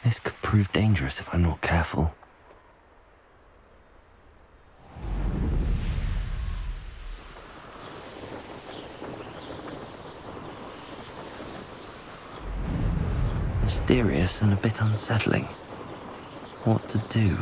This could prove dangerous if I'm not careful. Mysterious and a bit unsettling. What to do?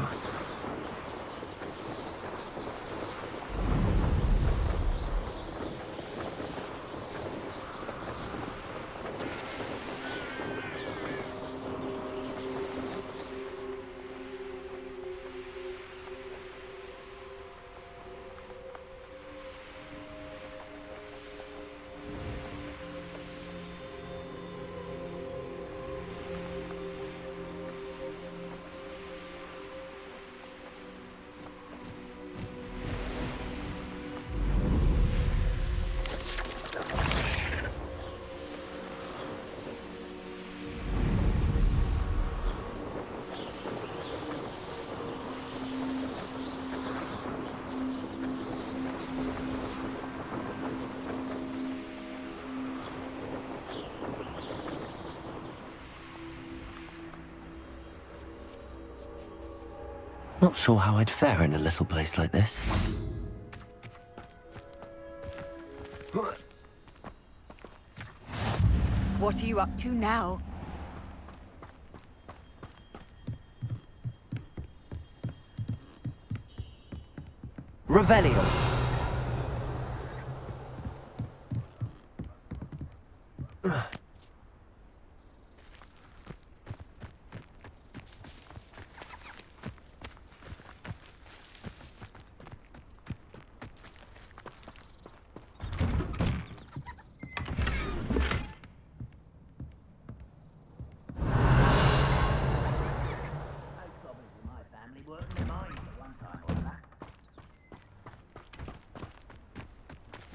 Not sure how I'd fare in a little place like this. What are you up to now? Revelio.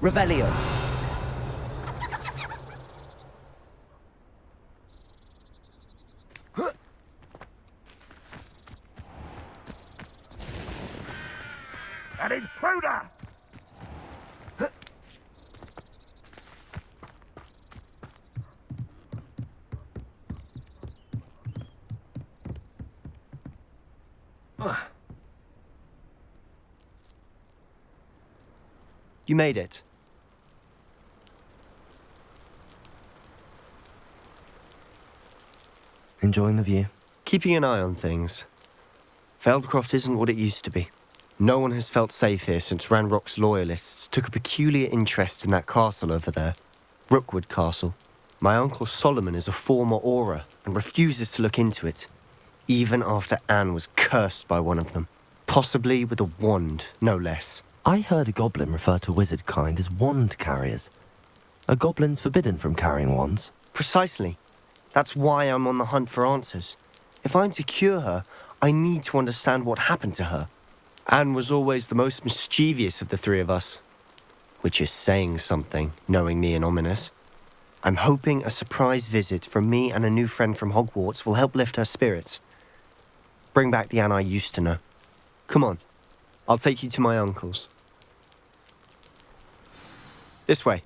Revelio. An intruder! You made it. Enjoying the view? Keeping an eye on things. Feldcroft isn't what it used to be. No one has felt safe here since Ranrock's loyalists took a peculiar interest in that castle over there. Rookwood Castle. My uncle Solomon is a former Auror and refuses to look into it, even after Anne was cursed by one of them. Possibly with a wand, no less. I heard a goblin refer to wizard kind as wand carriers. Are goblins forbidden from carrying wands? Precisely. That's why I'm on the hunt for answers. If I'm to cure her, I need to understand what happened to her. Anne was always the most mischievous of the three of us. Which is saying something, knowing me and Ominous. I'm hoping a surprise visit from me and a new friend from Hogwarts will help lift her spirits. Bring back the Anne I used to know. Come on, I'll take you to my uncle's. This way.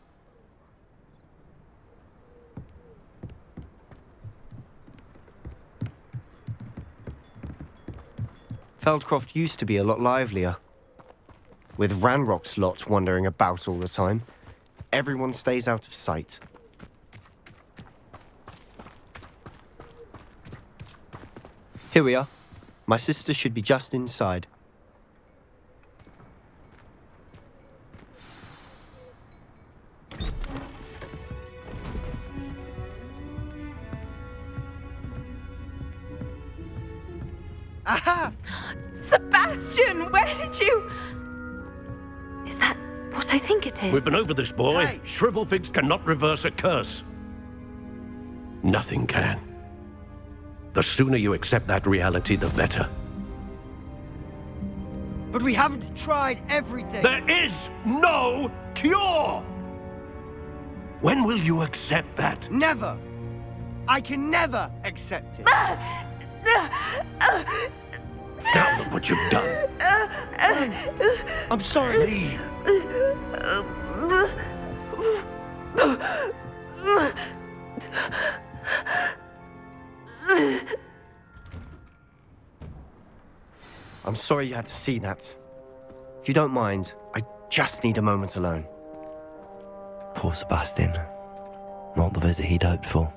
Feldcroft used to be a lot livelier. With Ranrock's lot wandering about all the time, everyone stays out of sight. Here we are. My sister should be just inside. Aha! Sebastian, where did you... Is that what I think it is? We've been over this, boy. Hey! Shrivelfigs cannot reverse a curse. Nothing can. The sooner you accept that reality, the better. But we haven't tried everything. There is no cure! When will you accept that? Never. I can never accept it. Now look what you've done. I'm sorry. Leave. I'm sorry you had to see that. If you don't mind, I just need a moment alone. Poor Sebastian. Not the visit he'd hoped for.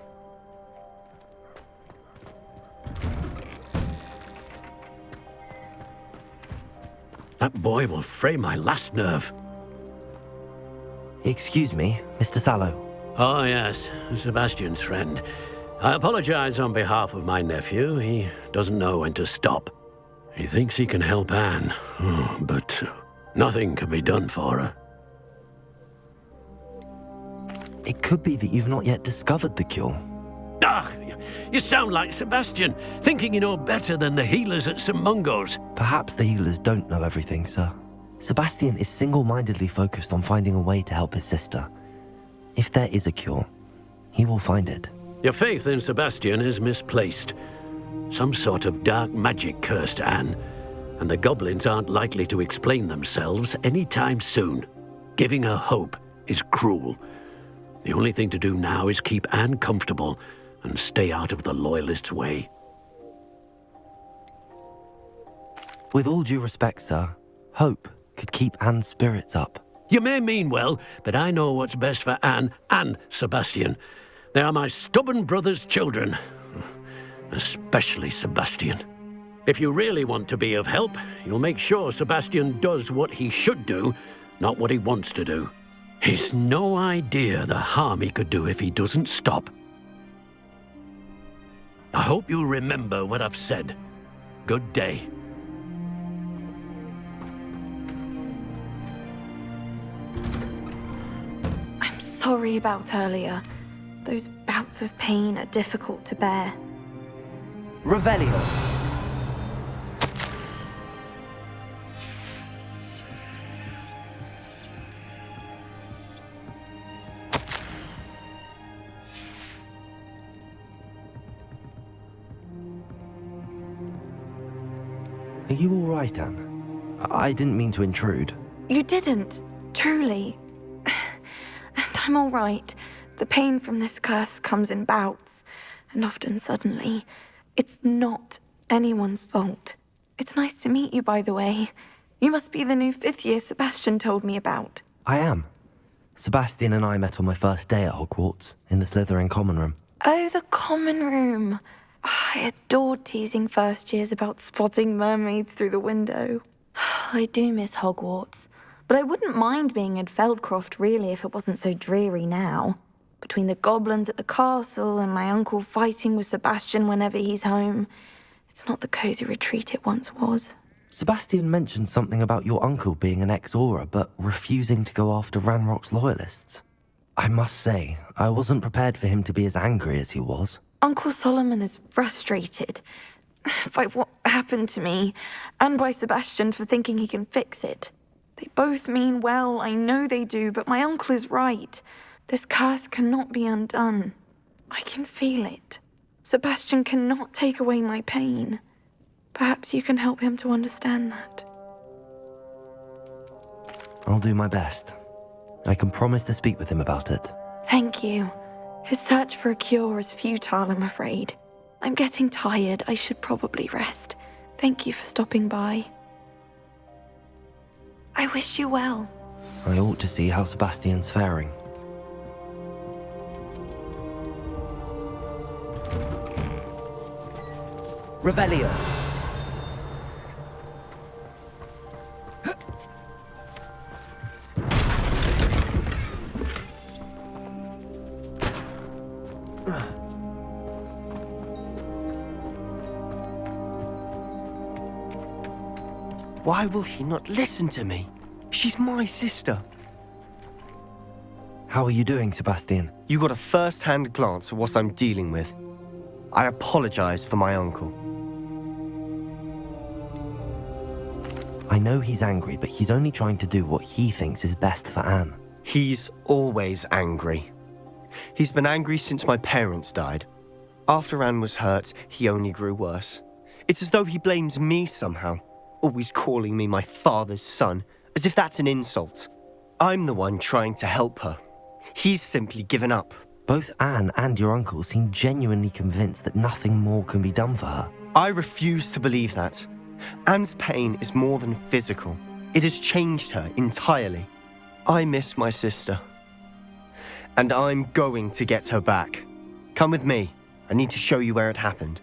That boy will fray my last nerve. Excuse me, Mr. Sallow. Oh, yes, Sebastian's friend. I apologize on behalf of my nephew. He doesn't know when to stop. He thinks he can help Anne, but nothing can be done for her. It could be that you've not yet discovered the cure. Ah, you sound like Sebastian, thinking you know better than the healers at St. Mungo's. Perhaps the healers don't know everything, sir. Sebastian is single-mindedly focused on finding a way to help his sister. If there is a cure, he will find it. Your faith in Sebastian is misplaced. Some sort of dark magic cursed Anne, and the goblins aren't likely to explain themselves anytime soon. Giving her hope is cruel. The only thing to do now is keep Anne comfortable and stay out of the Loyalists' way. With all due respect, sir, hope could keep Anne's spirits up. You may mean well, but I know what's best for Anne and Sebastian. They are my stubborn brother's children. Especially Sebastian. If you really want to be of help, you'll make sure Sebastian does what he should do, not what he wants to do. He's no idea the harm he could do if he doesn't stop. I hope you'll remember what I've said. Good day. I'm sorry about earlier. Those bouts of pain are difficult to bear. Revelio. Are you all right, Anne? I didn't mean to intrude. You didn't, truly. And I'm all right. The pain from this curse comes in bouts, and often suddenly. It's not anyone's fault. It's nice to meet you, by the way. You must be the new 5th year Sebastian told me about. I am. Sebastian and I met on my first day at Hogwarts, in the Slytherin common room. Oh, the common room. I adored teasing first years about spotting mermaids through the window. I do miss Hogwarts, but I wouldn't mind being in Feldcroft really if it wasn't so dreary now. Between the goblins at the castle and my uncle fighting with Sebastian whenever he's home, it's not the cosy retreat it once was. Sebastian mentioned something about your uncle being an ex-Auror, but refusing to go after Ranrock's loyalists. I must say, I wasn't prepared for him to be as angry as he was. Uncle Solomon is frustrated by what happened to me, and by Sebastian for thinking he can fix it. They both mean well, I know they do, but my uncle is right. This curse cannot be undone. I can feel it. Sebastian cannot take away my pain. Perhaps you can help him to understand that. I'll do my best. I can promise to speak with him about it. Thank you. His search for a cure is futile, I'm afraid. I'm getting tired. I should probably rest. Thank you for stopping by. I wish you well. I ought to see how Sebastian's faring. Revelio. Why will he not listen to me? She's my sister. How are you doing, Sebastian? You got a first-hand glance at what I'm dealing with. I apologize for my uncle. I know he's angry, but he's only trying to do what he thinks is best for Anne. He's always angry. He's been angry since my parents died. After Anne was hurt, he only grew worse. It's as though he blames me somehow, always calling me my father's son, as if that's an insult. I'm the one trying to help her. He's simply given up. Both Anne and your uncle seem genuinely convinced that nothing more can be done for her. I refuse to believe that. Anne's pain is more than physical. It has changed her entirely. I miss my sister. And I'm going to get her back. Come with me. I need to show you where it happened.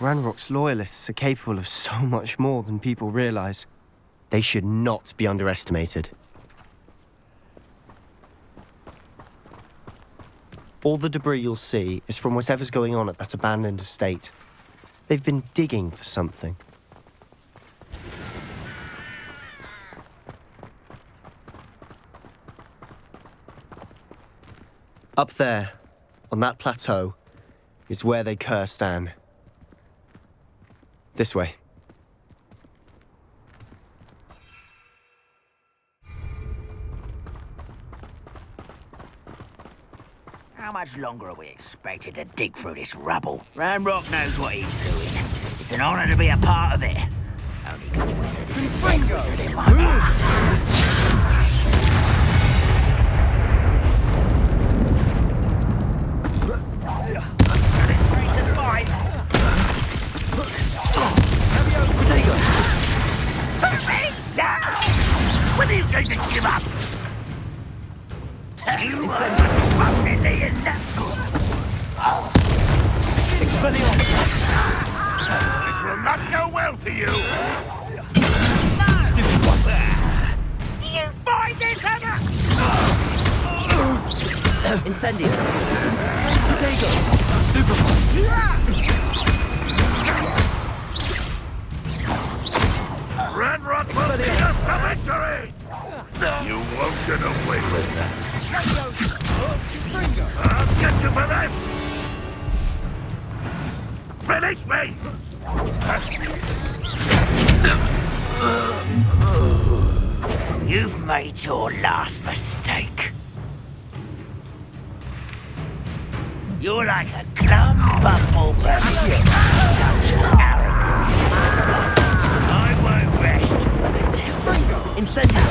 Ranrock's loyalists are capable of so much more than people realize. They should not be underestimated. All the debris you'll see is from whatever's going on at that abandoned estate. They've been digging for something. Up there, on that plateau, is where they cursed Anne. This way. How much longer are we expected to dig through this rubble? Ranrock knows what he's doing. It's an honor to be a part of it. Only good wizard is a dead wizard in my book. When are you going to give up? You This will not go well for you. Stupid one. Do you find this ever? Incendio. Diagon. Stupid one. Ranrock will lead us to victory! You won't get away with that. I'll get you for this! Release me! You've made your last mistake. You're like a glum bumblebee. Such arrogance. I won't rest until Incendio.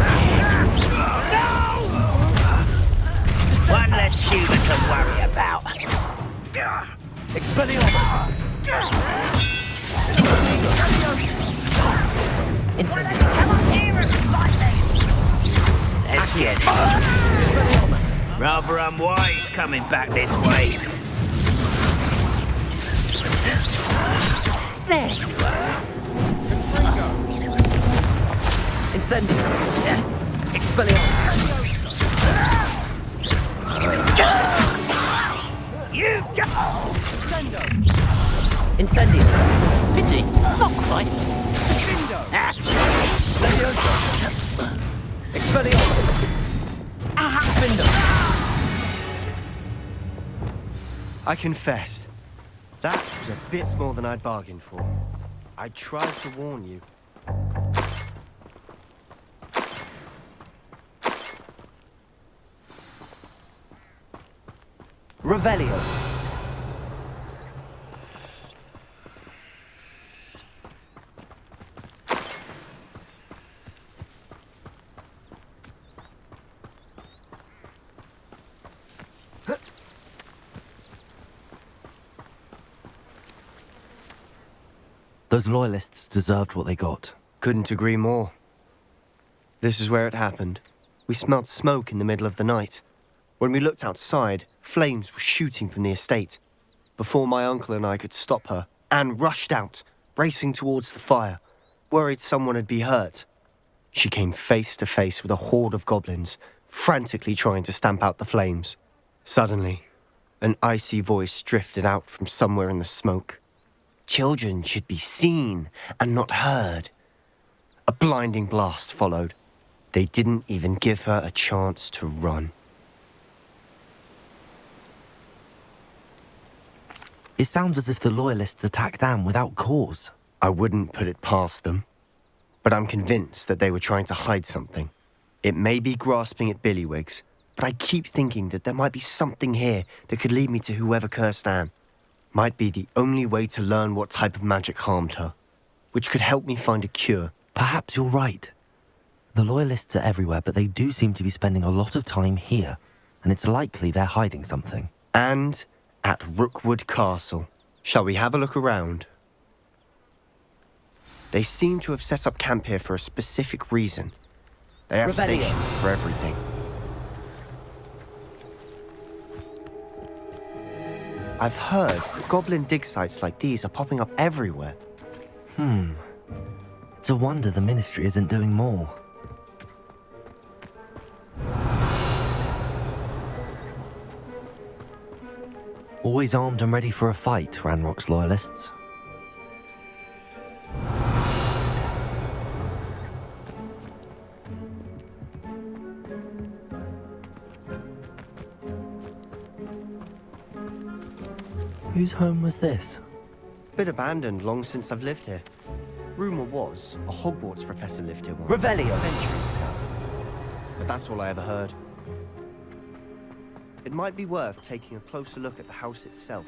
No! One less human to worry about. Expelliarmus. Incendio. Come on here and fight me! Let's get it. Expelliarmus. Rather unwise coming back this way. There you are. Incendio. Expelliarmus. You don't! Incendio. Pity. Not quite. Expelliarmus. I confess, that was a bit more than I'd bargained for. I tried to warn you. Revelio. Those loyalists deserved what they got. Couldn't agree more. This is where it happened. We smelled smoke in the middle of the night. When we looked outside, flames were shooting from the estate. Before my uncle and I could stop her, Anne rushed out, racing towards the fire, worried someone had been hurt. She came face to face with a horde of goblins, frantically trying to stamp out the flames. Suddenly, an icy voice drifted out from somewhere in the smoke. Children should be seen and not heard. A blinding blast followed. They didn't even give her a chance to run. It sounds as if the loyalists attacked Anne without cause. I wouldn't put it past them, but I'm convinced that they were trying to hide something. It may be grasping at billywhigs, but I keep thinking that there might be something here that could lead me to whoever cursed Anne. Might be the only way to learn what type of magic harmed her, which could help me find a cure. Perhaps you're right. The loyalists are everywhere, but they do seem to be spending a lot of time here, and it's likely they're hiding something. And at Rookwood Castle. Shall we have a look around? They seem to have set up camp here for a specific reason. They have stations for everything. I've heard that goblin dig sites like these are popping up everywhere. It's a wonder the Ministry isn't doing more. Always armed and ready for a fight, Ranrock's loyalists. Whose home was this? Been abandoned long since I've lived here. Rumour was a Hogwarts professor lived here once. Revelio. Centuries ago. But that's all I ever heard. It might be worth taking a closer look at the house itself.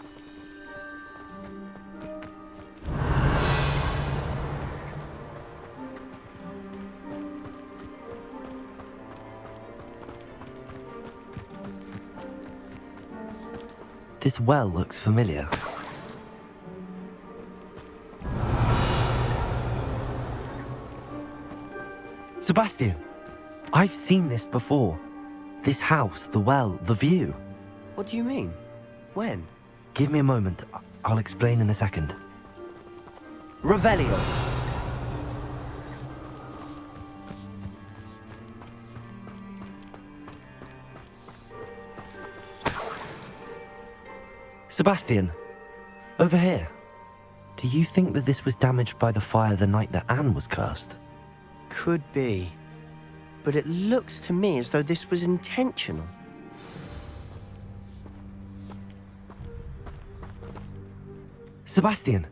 This well looks familiar. Sebastian, I've seen this before. This house, the well, the view. What do you mean? When? Give me a moment. I'll explain in a second. Revelio. Sebastian, over here. Do you think that this was damaged by the fire the night that Anne was cursed? Could be. But it looks to me as though this was intentional. Sebastian,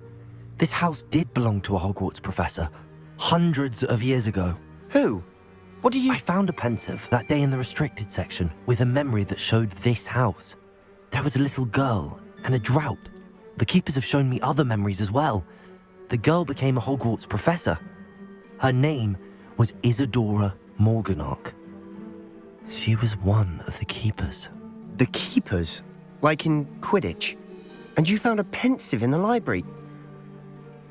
this house did belong to a Hogwarts professor, hundreds of years ago. Who? What do you... I found a pensive that day in the restricted section with a memory that showed this house. There was a little girl and a drought. The keepers have shown me other memories as well. The girl became a Hogwarts professor. Her name was Isadora Morganach. She was one of the keepers. The keepers? Like in Quidditch? And you found a pensive in the library?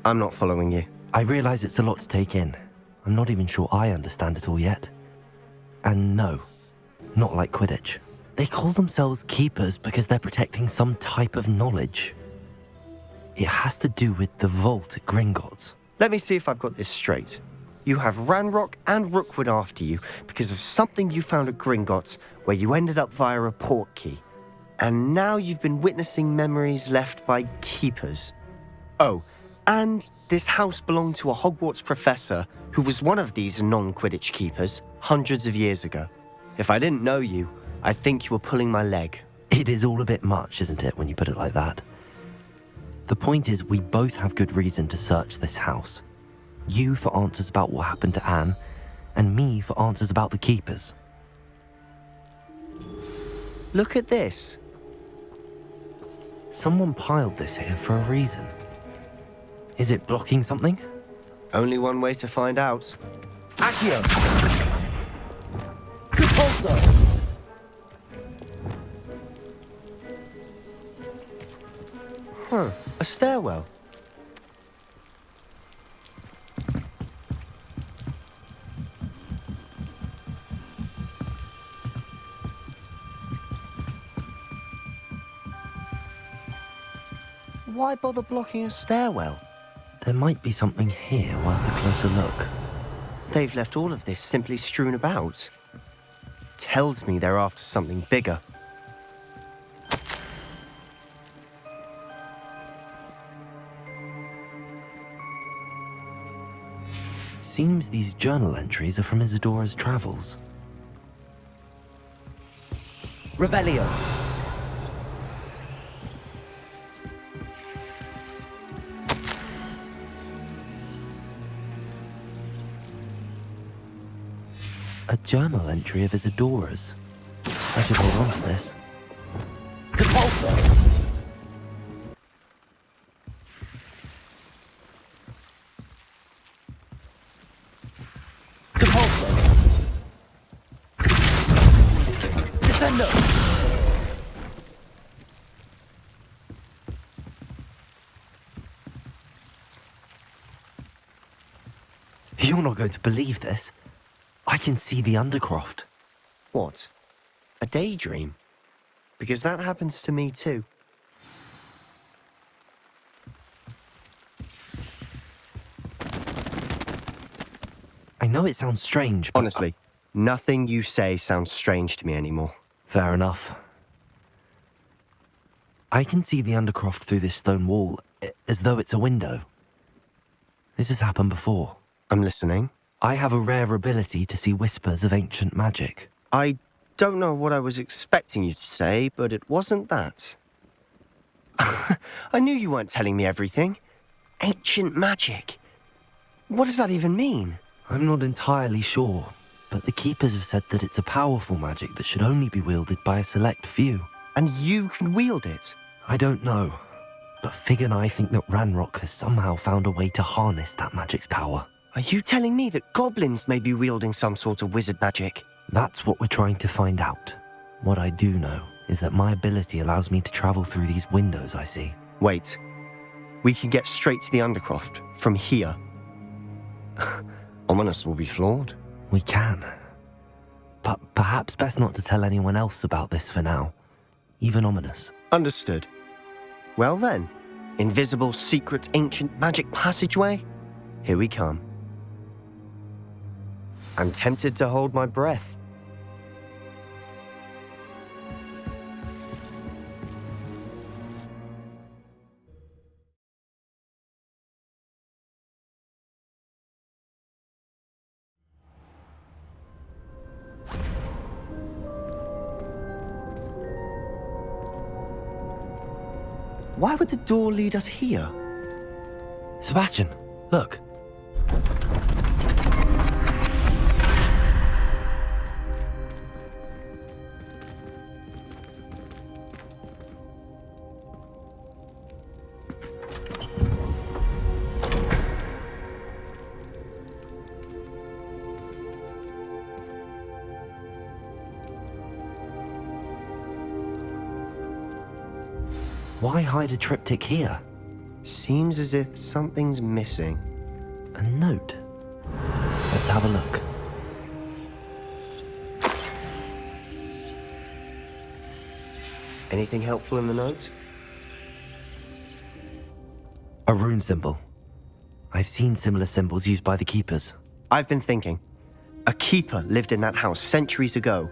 I'm not following you. I realize it's a lot to take in. I'm not even sure I understand it all yet. And no, not like Quidditch. They call themselves keepers because they're protecting some type of knowledge. It has to do with the vault at Gringotts. Let me see if I've got this straight. You have Ranrock and Rookwood after you because of something you found at Gringotts where you ended up via a port key. And now you've been witnessing memories left by keepers. Oh, and this house belonged to a Hogwarts professor who was one of these non-Quidditch keepers hundreds of years ago. If I didn't know you, I'd think you were pulling my leg. It is all a bit much, isn't it, when you put it like that? The point is, we both have good reason to search this house. You for answers about what happened to Anne, and me for answers about the keepers. Look at this. Someone piled this here for a reason. Is it blocking something? Only one way to find out. Accio. Repulso. Huh, a stairwell. Why bother blocking a stairwell? There might be something here worth a closer look. They've left all of this simply strewn about. Tells me they're after something bigger. Seems these journal entries are from Isadora's travels. Revelio. A journal entry of Isadora's. I should hold on to this. Repulso. Descendo. You're not going to believe this. I can see the Undercroft. What? A daydream? Because that happens to me too. I know it sounds strange, but... Honestly, nothing you say sounds strange to me anymore. Fair enough. I can see the Undercroft through this stone wall, as though it's a window. This has happened before. I'm listening. I have a rare ability to see whispers of ancient magic. I don't know what I was expecting you to say, but it wasn't that. I knew you weren't telling me everything. Ancient magic. What does that even mean? I'm not entirely sure, but the Keepers have said that it's a powerful magic that should only be wielded by a select few. And you can wield it? I don't know, but Fig and I think that Ranrock has somehow found a way to harness that magic's power. Are you telling me that goblins may be wielding some sort of wizard magic? That's what we're trying to find out. What I do know is that my ability allows me to travel through these windows I see. Wait. We can get straight to the Undercroft from here. Ominous will be flawed. We can. But perhaps best not to tell anyone else about this for now. Even Ominous. Understood. Well then, invisible, secret, ancient magic passageway? Here we come. I'm tempted to hold my breath. Why would the door lead us here? Sebastian, look. Why hide a triptych here? Seems as if something's missing. A note. Let's have a look. Anything helpful in the note? A rune symbol. I've seen similar symbols used by the Keepers. I've been thinking. A keeper lived in that house centuries ago,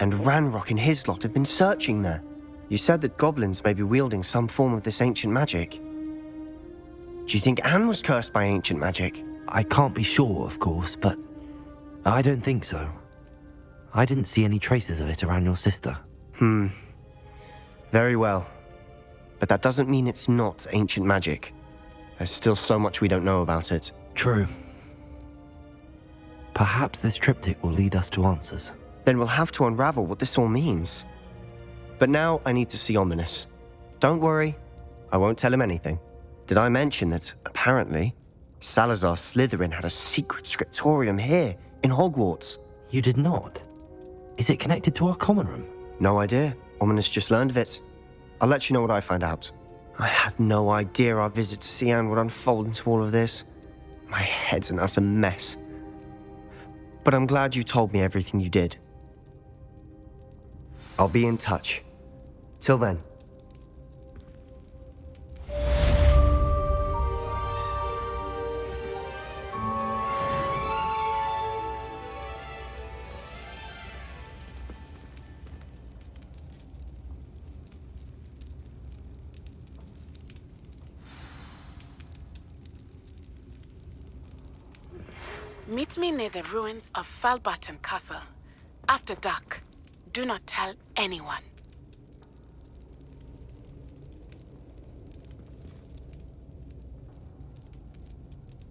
and Ranrock and his lot have been searching there. You said that goblins may be wielding some form of this ancient magic. Do you think Anne was cursed by ancient magic? I can't be sure, of course, but I don't think so. I didn't see any traces of it around your sister. Very well. But that doesn't mean it's not ancient magic. There's still so much we don't know about it. True. Perhaps this triptych will lead us to answers. Then we'll have to unravel what this all means. But now I need to see Ominous. Don't worry, I won't tell him anything. Did I mention that, apparently, Salazar Slytherin had a secret scriptorium here, in Hogwarts? You did not? Is it connected to our common room? No idea. Ominous just learned of it. I'll let you know what I find out. I had no idea our visit to Sian would unfold into all of this. My head's an utter mess. But I'm glad you told me everything you did. I'll be in touch. Till then. Meet me near the ruins of Falbarton Castle. After dark. Do not tell anyone.